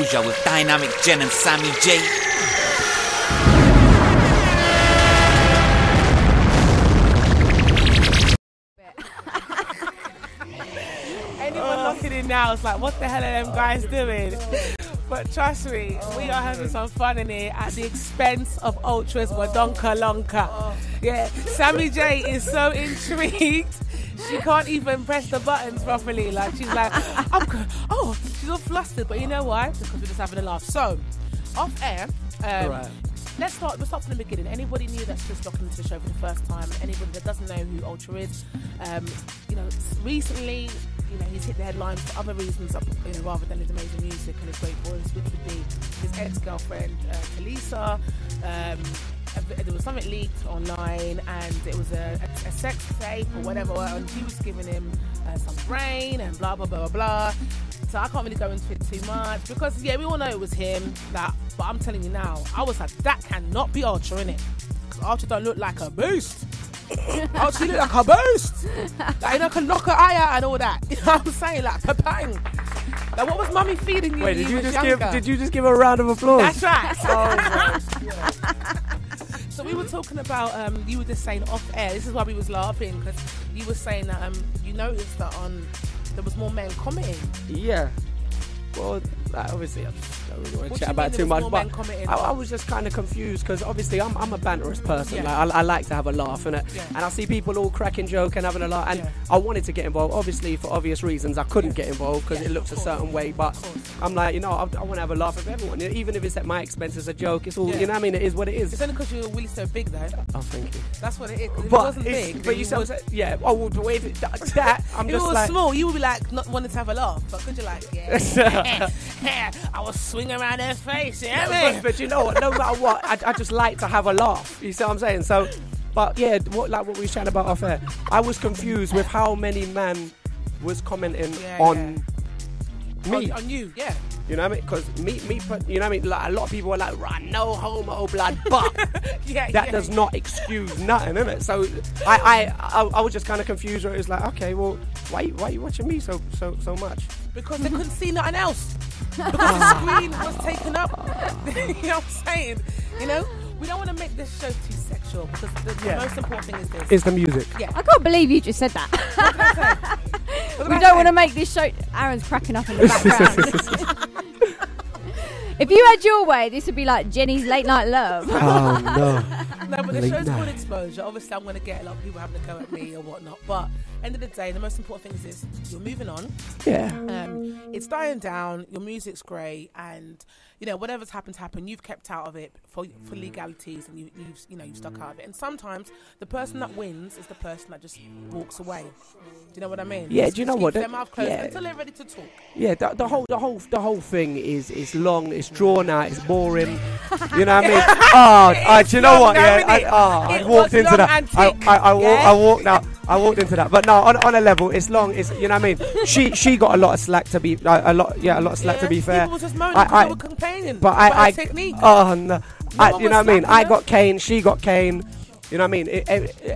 Xposure with dynamic Jen and Sammy Jay. Anyone looking in now is like, what the hell are them guys doing? But trust me, we are having some fun in here at the expense of Ultra's Wadonka Lonka. Yeah, Sammy Jay is so intrigued. She can't even press the buttons properly. Like, she's like, she's all flustered. But you know why? Because we're just having a laugh. So, off air, right. We'll start from the beginning. Anybody new that's just looking into the show for the first time, anybody that doesn't know who Ultra is, recently, he's hit the headlines for other reasons, rather than his amazing music and his great voice, which would be his ex-girlfriend, Talisa. There was something leaked online, and it was a sex tape or whatever, and she was giving him some brain and blah, blah, blah, blah, blah. So I can't really go into it too much because, we all know it was him. But I'm telling you now, I was like, that cannot be Ultra, innit? Because Ultra don't look like a beast. Ultra look like a beast. Like, can knock her eye out and all that. You know what I'm saying? Like, bang. Like, what was Mummy feeding you? Wait, did you just give a round of applause? That's right. So we were talking about, you were just saying off air, this is why we was laughing, because you were saying that you noticed that there was more men commenting. Yeah. Well, obviously, I don't really want to chat about it too much, but I was just kind of confused because obviously I'm a banterous person. Yeah. Like, I like to have a laugh, and I see people all cracking joke and having a laugh, and I wanted to get involved. Obviously, for obvious reasons, I couldn't get involved because it looks a certain way, but I'm like, I want to have a laugh with everyone, even if it's at my expense as a joke. It's all, you know what I mean? It is what it is. It's only because you're really so big, though. Oh, thank you. That's what it is. If it wasn't big, but you said, yeah. Oh, well, the way that I'm if just it was like small, you would be like not wanting to have a laugh, but because you're like, I was swinging around her face, but you know what? No matter what, I just like to have a laugh. You see what I'm saying? So, but yeah, what we were chatting about off air, I was confused with how many men was commenting on me. On you, yeah. You know what I mean? Because me, you know what I mean? Like, a lot of people are like, right, no homo blood, but that does not excuse nothing, innit? So I was just kind of confused where it was like, okay, well, why are you watching me so much? Because they couldn't see nothing else. Because the screen was taken up. You know what I'm saying? We don't want to make this show too sexual because the most important thing is this. It's the music. Yeah. I can't believe you just said that. What did I say? We don't want to make this show... Aaron's cracking up in the background. If you had your way, this would be like Jenny's Late Night Love. Oh, no. No, but the show's called Xposure. Obviously, I'm going to get a lot of people having a go at me or whatnot. But end of the day, the most important thing is this. You're moving on. Yeah. It's dying down. Your music's great. And, whatever's happened. You've kept out of it for legalities, and you've stuck out of it. And sometimes the person that wins is the person that just walks away. Do you know what I mean? Yeah. Do you know what? Their mouth closed until they're ready to talk. Yeah. The whole thing is long. It's drawn out. It's boring. You know what I mean? Do you know what? I walked into that. I walked out. I walked into that. But no, on a level, it's long. It's, you know what I mean? She got a lot of slack to be a lot of slack to be fair. People were just moaning because they were complaining about technique. Oh no. You know what I mean? I got Kane, she got Kane. You know what I mean?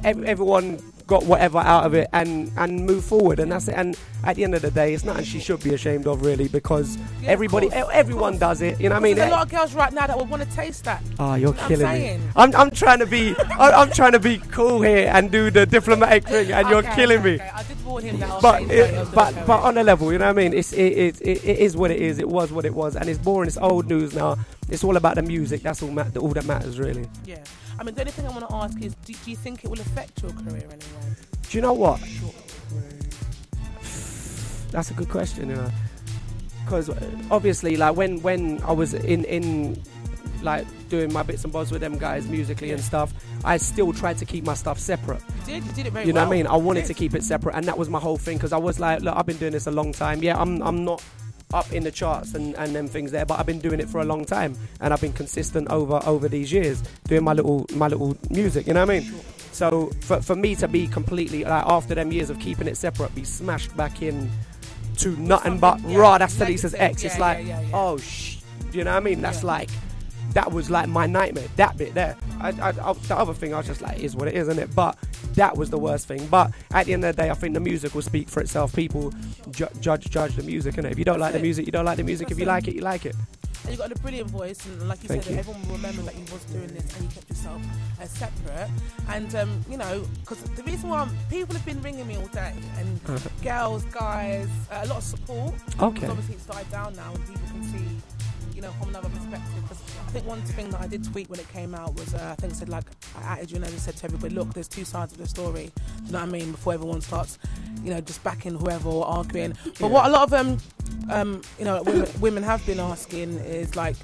Everyone got whatever out of it and move forward, and that's it. And at the end of the day, it's nothing she should be ashamed of, really, because everyone does it. You know what I mean? There's a lot of girls right now that would want to taste that. Oh, you're killing me. I'm trying to be I'm trying to be cool here and do the diplomatic thing, and you're killing me. I did warn him that. But on a level, you know what I mean? It is what it is. It was what it was, and it's boring. It's old news now. It's all about the music. That's all that matters, really. Yeah. I mean, the only thing I want to ask is, do you think it will affect your career anyway? Do you know what? That's a good question, because obviously, like when I was in like doing my bits and bobs with them guys musically and stuff, I still tried to keep my stuff separate. You did it very well. You know what I mean? I wanted to keep it separate, and that was my whole thing, because I was like, look, I've been doing this a long time. Yeah, I'm not up in the charts and them things there, but I've been doing it for a long time, and I've been consistent over these years doing my little music, you know what I mean? So for me to be completely, like, after them years of keeping it separate, be smashed back in to nothing but raw, that's Talisa's ex, it's like, oh you know what I mean? That's like, that was like my nightmare, that bit there. The other thing I was just like, is what it is, isn't it? But that was the worst thing. But at the end of the day, I think the music will speak for itself. People judge the music, innit? If you don't like the music, you don't like the music. If you like it, you like it. and you've got a brilliant voice, and like you Thank said, you. everyone will remember that you was doing this and you kept yourself separate. And you know, because the reason why people have been ringing me all day, and girls, guys, a lot of support. Okay. Because obviously it's died down now, and people can see, you know, from another perspective. Because I think one thing that I did tweet when it came out was, I think I said, like, I added you and I just said to everybody, look, there's two sides of the story. Do you know what I mean? Before everyone starts, you know, just backing whoever or arguing. But what a lot of you know, women have been asking is, like,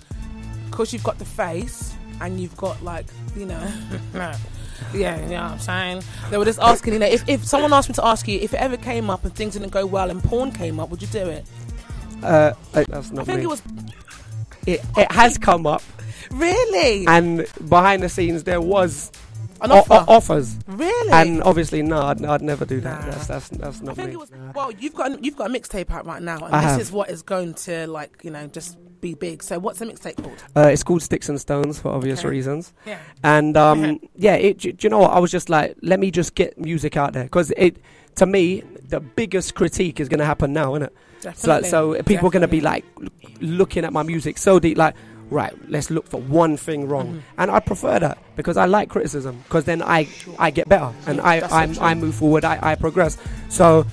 because you've got the face and you've got, like, you know, yeah, you know what I'm saying? They were just asking, you know, if someone asked me to ask you, if it ever came up and things didn't go well and porn came up, would you do it? That's not I think me. it was. It has come up, Really? and behind the scenes there was An offer? offers. Really? And obviously, no, I'd never do that. Nah. That's I not think me. it was. Well, you've got a mixtape out right now, and I this have. is what is going to, like, you know, just be big. So, what's the mixtape called? It's called Sticks and Stones for obvious Okay. reasons. Yeah. And do you know what? I was just like, let me just get music out there, because to me, the biggest critique is going to happen now, isn't it? Definitely. So people are going to be like looking at my music so deep, like, right, let's look for one thing wrong. And I prefer that, because I like criticism, because then I get better, and I move forward, I progress. So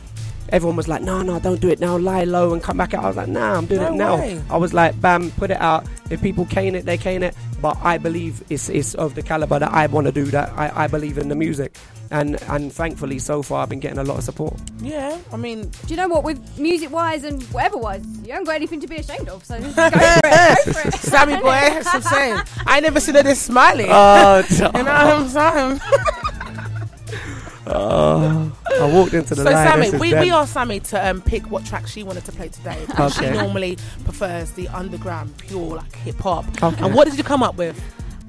everyone was like, no, don't do it now, lie low and come back out. I was like, nah, I'm doing No it now. way. I was like, bam, put it out. If people cane it, they cane it. But I believe it's of the caliber that I want to do that. I believe in the music. And thankfully, so far, I've been getting a lot of support. Yeah, I mean, Do you know what? With music-wise and whatever-wise, you haven't got anything to be ashamed of. So just go for it. Go for it. Sammy boy, that's what I'm saying. I ain't never seen her this smiling. Oh, you know what I'm saying? I walked into the So line. Sammy, this is we dead. asked Sammy to pick what track she wanted to play today. Because Okay. She normally prefers the underground, pure, like, hip-hop. Okay. And what did you come up with?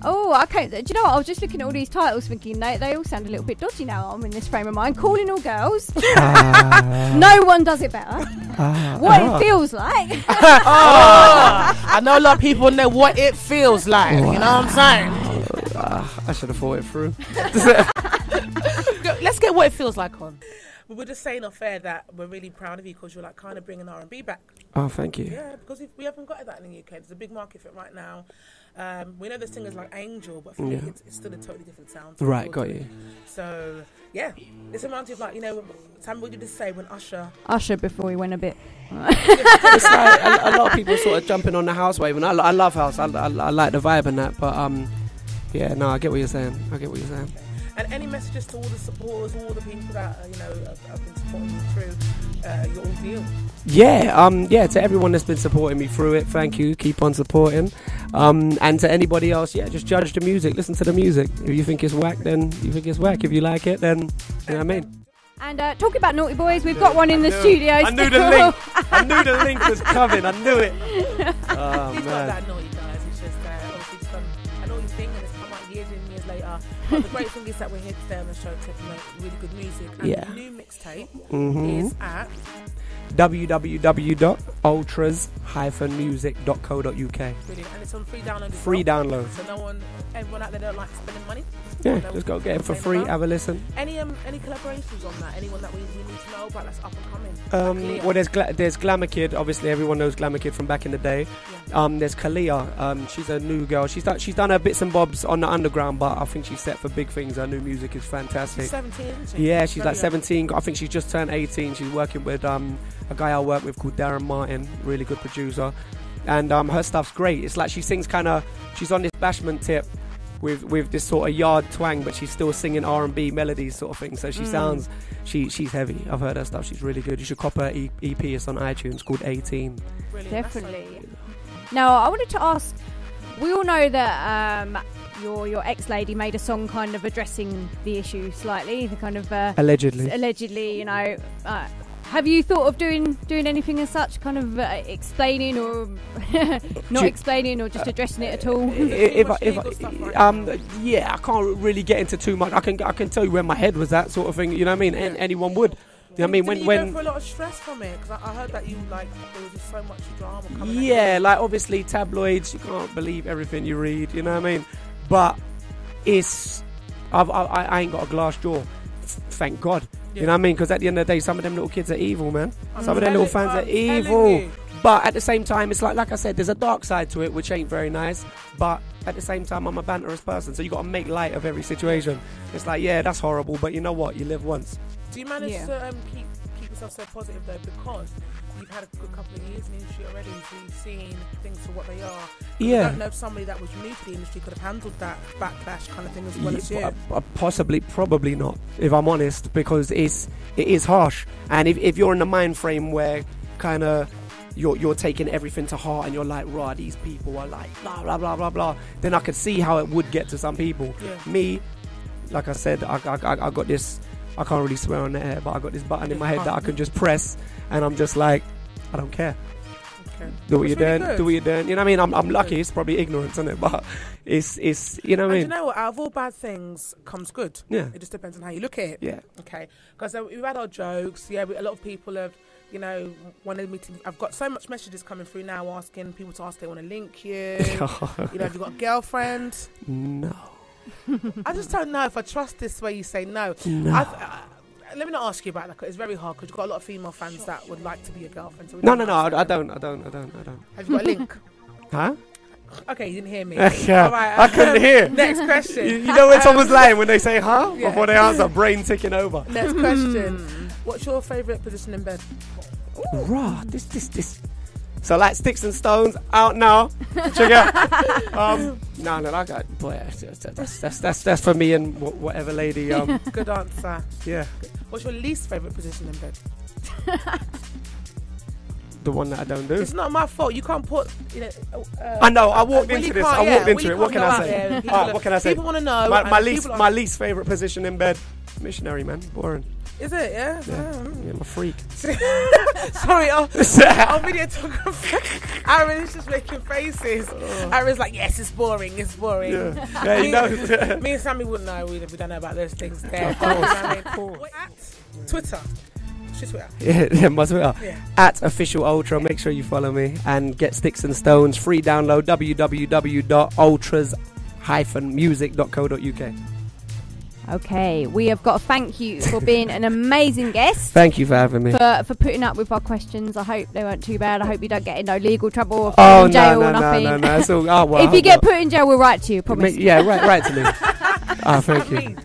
Oh, okay. Do you know what? I was just looking at all these titles thinking they all sound a little bit dodgy now. I'm in this frame of mind. Calling all girls. No one does it better. What it feels like. I know a lot of people know what it feels like. You know what I'm saying? I should have thought it through. Let's get what it feels like on. We were just saying off air that we're really proud of you because you're, like, kind of bringing R&B back. Oh, thank you. Yeah, because we haven't got that in the UK. There's a big market for it right now. We know there's singers like Angel, but for me, it's still a totally different sound. Right, got you. So, yeah. It reminds me of, like, you know, Sam, what did you say when Usher before he went a bit. It's like a lot of people sort of jumping on the house wave, and I love house. I like the vibe and that, but yeah, no, I get what you're saying. And any messages to all the supporters, all the people that, you know, have been supporting you through your ordeal? Yeah, to everyone that's been supporting me through it, thank you. Keep on supporting. And to anybody else, just judge the music, listen to the music. If you think it's whack, then you think it's whack. If you like it, then, you know what I mean? And talking about Naughty Boys, we've got one in the studio. I knew the link. I knew the link was coming. I knew it. Oh, He's not man. that naughty, guys. It's just obviously just done a naughty thing, and it's come out years and years later. But the great thing is that we're here today on the show to promote really good music. And Yeah. the new mixtape Mm-hmm. is at www.ultras-music.co.uk. brilliant, and it's on free download. Free download. So everyone out there don't like spending money. Yeah, just go get it for free. Have a listen. Any collaborations on that? Anyone that we need to know about that's up and coming? Well, there's Glamour Kid. Obviously, everyone knows Glamour Kid from back in the day. There's Kalia. She's a new girl. She's done her bits and bobs on the underground, but I think she's set for big things. Her new music is fantastic. She's 17, isn't she? Yeah, she's Very like 17. I think she's just turned 18. She's working with a guy I work with called Darren Martin, really good producer. And her stuff's great. It's like she sings she's on this bashment tip with this sort of yard twang, but she's still singing R&B melodies sort of thing. So she sounds, she's heavy. I've heard her stuff. She's really good. You should cop her EP. It's on iTunes called 18. Brilliant. Definitely. Now, I wanted to ask, we all know that your ex-lady made a song kind of addressing the issue slightly, the kind of... Allegedly, you know... have you thought of doing anything as such, kind of explaining or not explaining or just addressing it at all? Yeah, I can't really get into too much. I can tell you where my head was at, sort of thing. You know what I mean? And anyone would. You know what I mean? Did you go for a lot of stress from it? Because I heard that you there was just so much drama coming. Yeah, like obviously tabloids. You can't believe everything you read. You know what I mean? But I ain't got a glass jaw. Thank God. You know what I mean? Because at the end of the day, some of them little kids are evil, man. Some of them little fans are evil. But at the same time, it's like I said, there's a dark side to it, which ain't very nice. But at the same time, I'm a banterous person, so you got to make light of every situation. It's like, yeah, that's horrible, but you know what? You live once. Do you manage to keep yourself so positive though, because you've had a good couple of years in the industry already, so you've seen things for what they are? Yeah. I don't know if somebody that was new to the industry could have handled that backlash kind of thing as well as you. Possibly, probably not, if I'm honest, because it is harsh. And if you're in the mind frame where kind of you're taking everything to heart and you're like, rah, these people are like blah blah blah blah blah, then I could see how it would get to some people. Me, like I said, I got this, I can't really swear on the air, but I got this button in my head that I can just press, and I'm just like, I don't care. Do what you're doing. Do what you're doing. You know what I mean? I'm lucky. It's probably ignorance, isn't it? But it's you know what I mean? You know what? Out of all bad things comes good. Yeah. It just depends on how you look at it. Yeah. Okay. Because we've had our jokes. Yeah. A lot of people have, you know, wanted me to. I've got so much messages coming through now asking people to ask if they want to link you. You know, have you got a girlfriend? No. I just don't know if I trust this way you say no. No. Let me not ask you about that, because it's very hard, because you've got a lot of female fans that would like to be your girlfriend. So No, I don't. Have you got a link? Huh? Okay, you didn't hear me. Yeah, All right, I couldn't hear. Next question. You know when someone's lying when they say huh? Before they answer, brain ticking over. Next question. What's your favourite position in bed? Rah, this. So like Sticks and Stones out now. Check out. No, I got boy. That's for me and whatever lady. Good answer. Yeah. What's your least favourite position in bed? The one that I don't do. It's not my fault. You can't put. You know. I know. I walked into this. I walked into it. What can I say? What can I say? People want to know. My least favourite position in bed. Missionary, man. Boring. Is it? Yeah. Yeah, I'm a freak. Sorry, our videographer Aaron is just making faces. Aaron's like, yes, it's boring. It's boring. Yeah, he knows. Me and Sammy wouldn't know. We don't know about those things there. Cool. At Twitter. Twitter. Yeah, my Twitter. Yeah. At Official Ultra. Make sure you follow me and get Sticks and Stones free download. www.ultras-music.co.uk. Okay, we have got to thank you for being an amazing guest. Thank you for having me. For putting up with our questions. I hope they weren't too bad. I hope you don't get in no legal trouble or put in jail or nothing. No. It's all, well, if you get put in jail, we'll write to you, promise. Yeah, right to me. Thank you.